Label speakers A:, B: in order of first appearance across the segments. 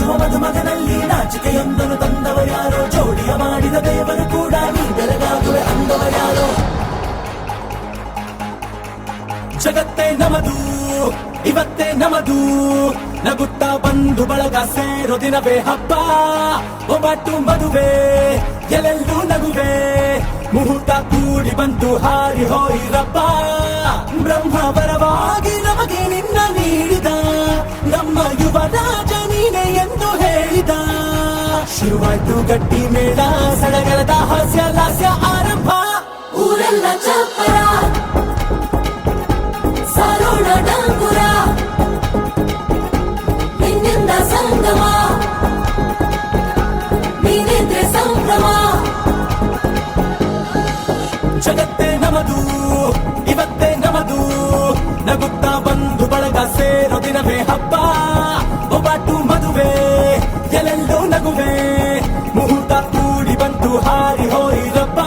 A: ನಾಚುವ ಮಧುಮಗನಲ್ಲಿ ನಾಚಿಕೆಯೊಂದನ್ನು ತಂದವ ಯಾರೋ, ಜೋಡಿಯ ಮಾಡಿದ ದೇವರು ಕೂಡ ನೀ ಬೆಳಗಾಗುವೆ ಅಂದವ ಯಾರೋ. ಜಗತ್ತೇ ನಮದು ಇವತ್ತೇ ನಮದು, ನಗುತ್ತಾ ಬಂದು ಬಳಗ ಸೇರೋ ದಿನವೇ ಹಬ್ಬ. ಒಬ್ಬಟ್ಟು ಮದುವೆ ಎಲ್ಲೆಲ್ಲೂ ನಗುವೆ, ಮುಹೂರ್ತ ಕೂಡಿ ಬಂತು ಹಾರಿ ಹೋಯಿರಪ್ಪ. ಬ್ರಹ್ಮ ವರವಾಗಿ ನಮಗೆ ನಿನ್ನ ನೀಡಿದ, ನಮ್ಮ ಯುವರಾಜ ನೀನೆ ಎಂದು ಹೇಳಿದ. ಶುರುವಾಯ್ತು ಗಟ್ಟಿ ಮೇಳ, ಸಡಗರದ ಹಾಸ್ಯ ಲಾಸ್ಯ ಆರಂಭ. ಊರೆಲ್ಲ ಚಪ್ಪರ ಸಾರೋಣ ಡಂಗುರ, ನಿನ್ನಿಂದ ಸಂಗಮ ನೀನಿದ್ರೆ ಸಂಭ್ರಮ. ಜಗತ್ತೇ ನಮದು ಇವತ್ತೇ ನಮದು, ನಗುತ್ತಾ ಬಂದು ಬಳಗ ಸೇರೋ ದಿನವೇ ಹಬ್ಬ. ಒಬ್ಬಟ್ಟು ಮದುವೆ ಎಲ್ಲೆಲ್ಲೂ ನಗುವೆ, ಮುಹೂರ್ತ ಕೂಡಿ ಬಂತು ಹಾರಿ ಹೋಯಿರಪ್ಪ.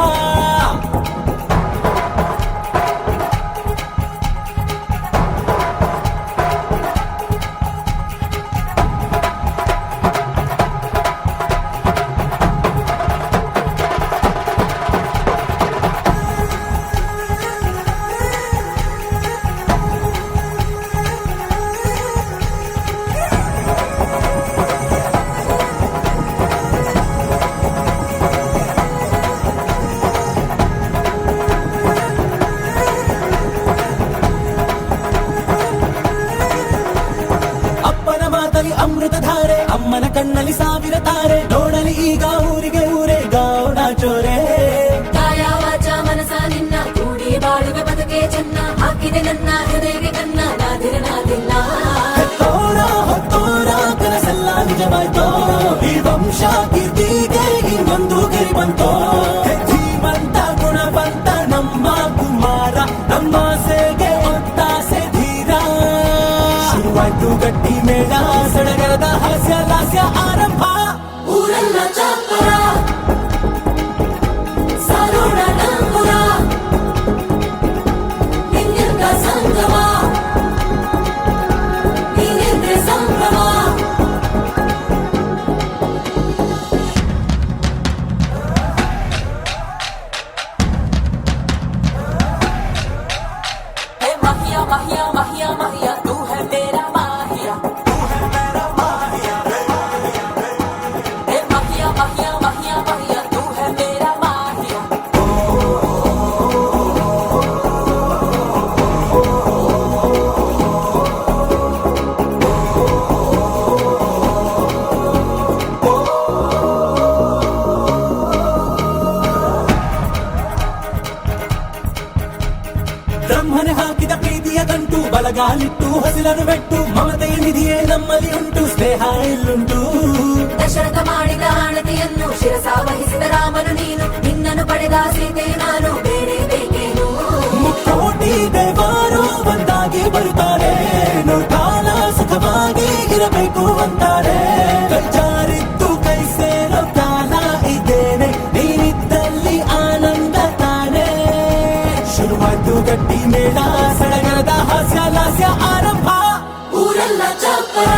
A: ಅಮೃತಧಾರೆ ಅಮ್ಮನ ಕಣ್ಣಲ್ಲಿ ಸಾವಿರ ತಾರೆ, ನೋಡಲಿ ಈಗ ಊರಿಗೆ ಊರೇ ಗೌಡ ಚೋರೆ.
B: ಕಾಯ ವಾಚ ಮನಸ ನಿನ್ನ ಕೂಡಿ ಬಾಳುವೆ ಬದುಕೆ ಚೆನ್ನ, ಹಾಕಿದೆ ನನ್ನ ಹೃದಯಕ್ಕೆ ಕನ್ನ ನಾದಿರನಾದಿಲ್ಲ.
A: ಹೆತ್ತೋರ ಹೊತ್ತೋರ ಕನಸೆಲ್ಲ ನಿಜವಾಯ್ತೋ, ಈ ವಂಶ ಕೀರ್ತಿಗೆ ಇನ್ನೊಂದು ಗರಿ ಬಂತೋ. ಧೀಮಂತ ಗುಣವಂತ ನಮ್ಮ ಕುಮಾರ, ನಮ್ಮ ಸೇಗೆ ಒತ್ತಾಸೆ ಧೀರ. ಶುರುವಾಯ್ತು ಗಟ್ಟಿ ಮೇಳ, ಸಡಗರದ ಹಾಸ್ಯ ಲಾಸ್ಯ ಆರಂಭ.
B: ಊರೆಲ್ಲ ಚಾಪುರ ಸಾರೋಣ ಡಂಗುರ, ನಿನ್ನಿಂದ ಸಂಗಮ ನೀನಿದ್ರೆ ಸಂಭ್ರಮ. हे माहिया माहिया माहिया माहिया, तू है मेरा माहिया. हे माहिया माहिया माहिया माहिया, तू है मेरा माहिया.
A: ಬ್ರಹ್ಮನೆ ಹಾಕಿದ ಪ್ರೀತಿಯ ಗಂಟು, ಬಲಗಾಲಿಟ್ಟು ಹಸಿರನ್ನು ಬೆಟ್ಟು, ಮಮತೆಯ ನಿಧಿಯೇ ನಮ್ಮಲ್ಲಿ ಉಂಟು, ಸ್ನೇಹ ಇಲ್ಲುಂಟು.
B: ದಶರಥ ಮಾಡಿದ ಆಣತಿಯನ್ನು ಶಿರಸ ವಹಿಸಿದ ರಾಮನು ನೀನು, ನಿನ್ನನ್ನು ಪಡೆದ ಸೀತೆ ನಾನು, ಬೇರೆ ಬೇಕೇನು.
A: ಮುಕ್ಕೋಟಿ ದೇವರು ಒಂದಾಗಿ ಬರುತ್ತಾರೆ, ಕಾಲ ಸುಖವಾಗಿ ಇರಬೇಕು ಅಂತಾರೆ. ಕೈ ಜಾರಿದ್ದು ಕೈ ಸೇರೋ ಕಾಲ ಇದೇನೆ, ನೀನಿದ್ದಲ್ಲಿ ಆನಂದ ತಾನೆ. ಶುರುವಾಯ್ತು ಗಟ್ಟಿ ಮೇಳ, ಸಡಗರದ ಹಾಸ್ಯ ಲಾಸ್ಯ ಆರಂಭ.
B: ಊರೆಲ್ಲ ಚಪ್ಪರ